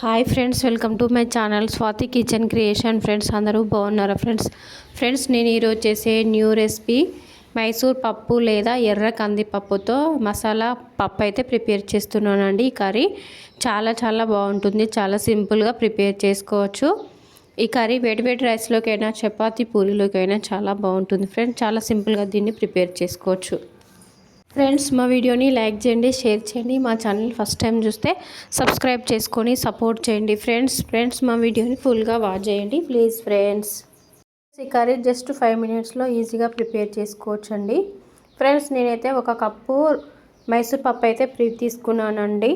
Hi friends, welcome to my channel Swathi kitchen creation. Friends అందరూ బాగున్నారా? Friends నేను ఈరోజు చేసే న్యూ రెసిపీ మైసూర్ పప్పు లేదా ఎర్ర కందిపప్పుతో మసాలా పప్పు అయితే ప్రిపేర్ చేస్తున్నానండి. ఈ కర్రీ చాలా బాగుంటుంది. చాలా సింపుల్గా ప్రిపేర్ చేసుకోవచ్చు. ఈ కర్రీ వేడి రైస్లోకైనా చపాతీ పూరీలోకైనా చాలా బాగుంటుంది ఫ్రెండ్స్. చాలా సింపుల్గా దీన్ని ప్రిపేర్ చేసుకోవచ్చు. ఫ్రెండ్స్ మా వీడియోని లైక్ చేయండి, షేర్ చేయండి. మా ఛానల్ ఫస్ట్ టైం చూస్తే సబ్స్క్రైబ్ చేసుకొని సపోర్ట్ చేయండి ఫ్రెండ్స్ మా వీడియోని ఫుల్గా వాచ్ చేయండి ప్లీజ్ ఫ్రెండ్స్. ఈ కర్రీ జస్ట్ 5 మినిట్స్లో ఈజీగా ప్రిపేర్ చేసుకోవచ్చండి. ఫ్రెండ్స్ నేనైతే 1 కప్పు మైసూర్ పప్పు అయితే తీసుకున్నానండి.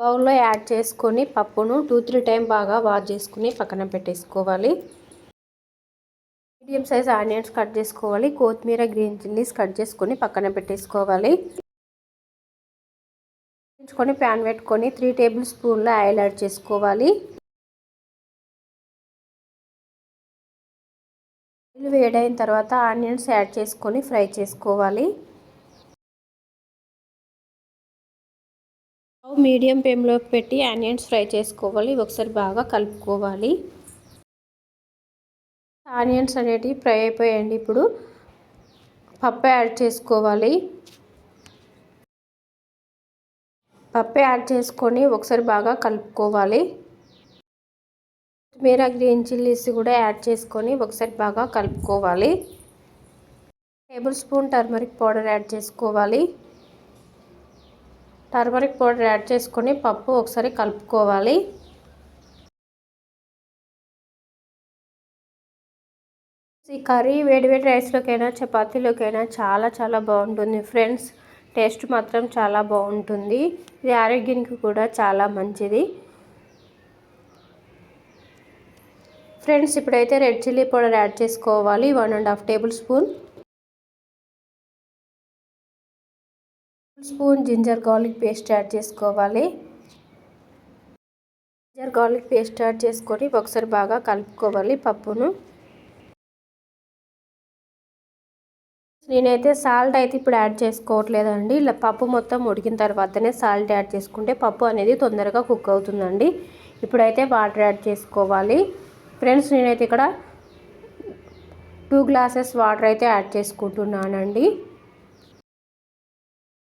బౌల్లో యాడ్ చేసుకొని పప్పును 2-3 టైం బాగా వాష్ చేసుకుని పక్కన పెట్టేసుకోవాలి. మీడియం సైజ్ ఆనియన్స్ కట్ చేసుకోవాలి. కొత్తిమీర, గ్రీన్ చిల్లీస్ కట్ చేసుకొని పక్కన పెట్టేసుకోవాలి. ప్యాన్ పెట్టుకొని 3 టేబుల్ స్పూన్ల ఆయిల్ యాడ్ చేసుకోవాలి. ఆయిల్ వేడైన తర్వాత ఆనియన్స్ యాడ్ చేసుకొని ఫ్రై చేసుకోవాలి. మీడియం ఫ్లేమ్లో పెట్టి ఆనియన్స్ ఫ్రై చేసుకోవాలి. ఒకసారి బాగా కలుపుకోవాలి. ఆనియన్స్ అనేటివి ఫ్రై అయిపోయాయండి. ఇప్పుడు పప్పు యాడ్ చేసుకోవాలి. పప్పు యాడ్ చేసుకొని ఒకసారి బాగా కలుపుకోవాలి. కొత్తిమీర, గ్రీన్ చిల్లీస్ కూడా యాడ్ చేసుకొని ఒకసారి బాగా కలుపుకోవాలి. Table spoon turmeric powder add చేసుకోవాలి. టర్మరిక్ పౌడర్ యాడ్ చేసుకొని పప్పు ఒకసారి కలుపుకోవాలి. ఈ కర్రీ వేడి రైస్లోకైనా చపాతీలోకైనా చాలా బాగుంటుంది ఫ్రెండ్స్. టేస్ట్ మాత్రం చాలా బాగుంటుంది. ఇది ఆరోగ్యానికి కూడా చాలా మంచిది ఫ్రెండ్స్. ఇప్పుడైతే రెడ్ చిల్లీ పౌడర్ యాడ్ చేసుకోవాలి. 1.5 tablespoon ginger garlic paste add చేసుకోవాలి. జింజర్ గార్లిక్ పేస్ట్ యాడ్ చేసుకొని ఒకసారి బాగా కలుపుకోవాలి పప్పును. నేనైతే సాల్ట్ అయితే ఇప్పుడు యాడ్ చేసుకోవట్లేదండి. ఇలా పప్పు మొత్తం ఉడికిన తర్వాతనే సాల్ట్ యాడ్ చేసుకుంటే పప్పు అనేది తొందరగా కుక్ అవుతుందండి. ఇప్పుడైతే వాటర్ యాడ్ చేసుకోవాలి. ఫ్రెండ్స్ నేనైతే ఇక్కడ 2 గ్లాసెస్ వాటర్ అయితే యాడ్ చేసుకుంటున్నానండి.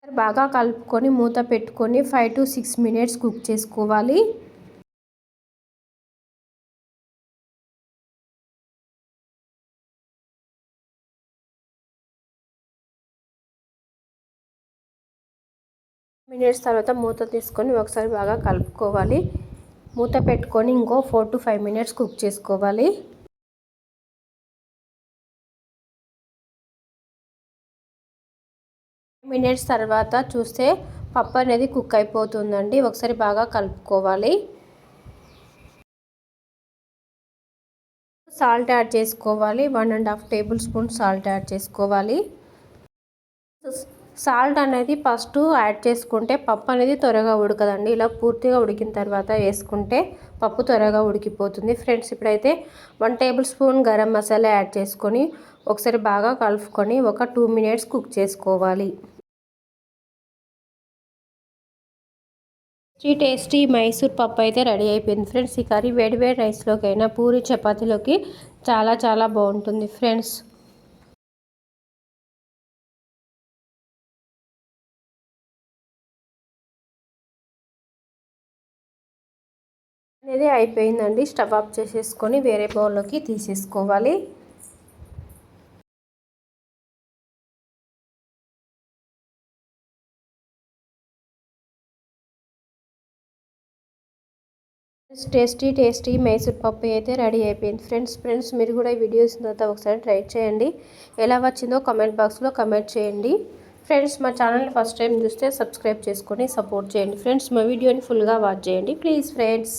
బాగా కలుపుకొని మూత పెట్టుకొని 5 to 6 మినిట్స్ కుక్ చేసుకోవాలి. మినిట్స్ తర్వాత మూత తీసుకొని ఒకసారి బాగా కలుపుకోవాలి. మూత పెట్టుకొని ఇంకో 4 to 5 మినిట్స్ కుక్ చేసుకోవాలి. మినిట్స్ తర్వాత చూస్తే పప్పు అనేది కుక్ అయిపోతుందండి. ఒకసారి బాగా కలుపుకోవాలి. సాల్ట్ యాడ్ చేసుకోవాలి. 1.5 టేబుల్ స్పూన్ సాల్ట్ యాడ్ చేసుకోవాలి. సాల్ట్ అనేది ఫస్ట్ యాడ్ చేసుకుంటే పప్పు అనేది త్వరగా ఉడకదండి. ఇలా పూర్తిగా ఉడికిన తర్వాత వేసుకుంటే పప్పు త్వరగా ఉడికిపోతుంది ఫ్రెండ్స్. ఇప్పుడైతే 1 table spoon garam masala add చేసుకొని ఒకసారి బాగా కలుపుకొని ఒక 2 మినిట్స్ కుక్ చేసుకోవాలి. టేస్టీ మైసూర్ పప్పు అయితే రెడీ అయిపోయింది ఫ్రెండ్స్. ఈ కర్రీ వేడి రైస్లోకైనా పూరి చపాతీలోకి చాలా బాగుంటుంది ఫ్రెండ్స్. అనేది అయిపోయిందండి. స్టవ్ ఆఫ్ చేసేసుకొని వేరే బౌల్లోకి తీసేసుకోవాలి. టేస్టీ మైసూర్ పప్పు అయితే రెడీ అయిపోయింది ఫ్రెండ్స్ మీరు కూడా ఈ వీడియో చూసిన తర్వాత ఒకసారి ట్రై చేయండి. ఎలా వచ్చిందో కామెంట్ బాక్స్లో కామెంట్ చేయండి ఫ్రెండ్స్. మా ఛానల్ని ఫస్ట్ టైం చూస్తే సబ్స్క్రైబ్ చేసుకొని సపోర్ట్ చేయండి ఫ్రెండ్స్. మా వీడియోని ఫుల్గా వాచ్ చేయండి ప్లీజ్ ఫ్రెండ్స్.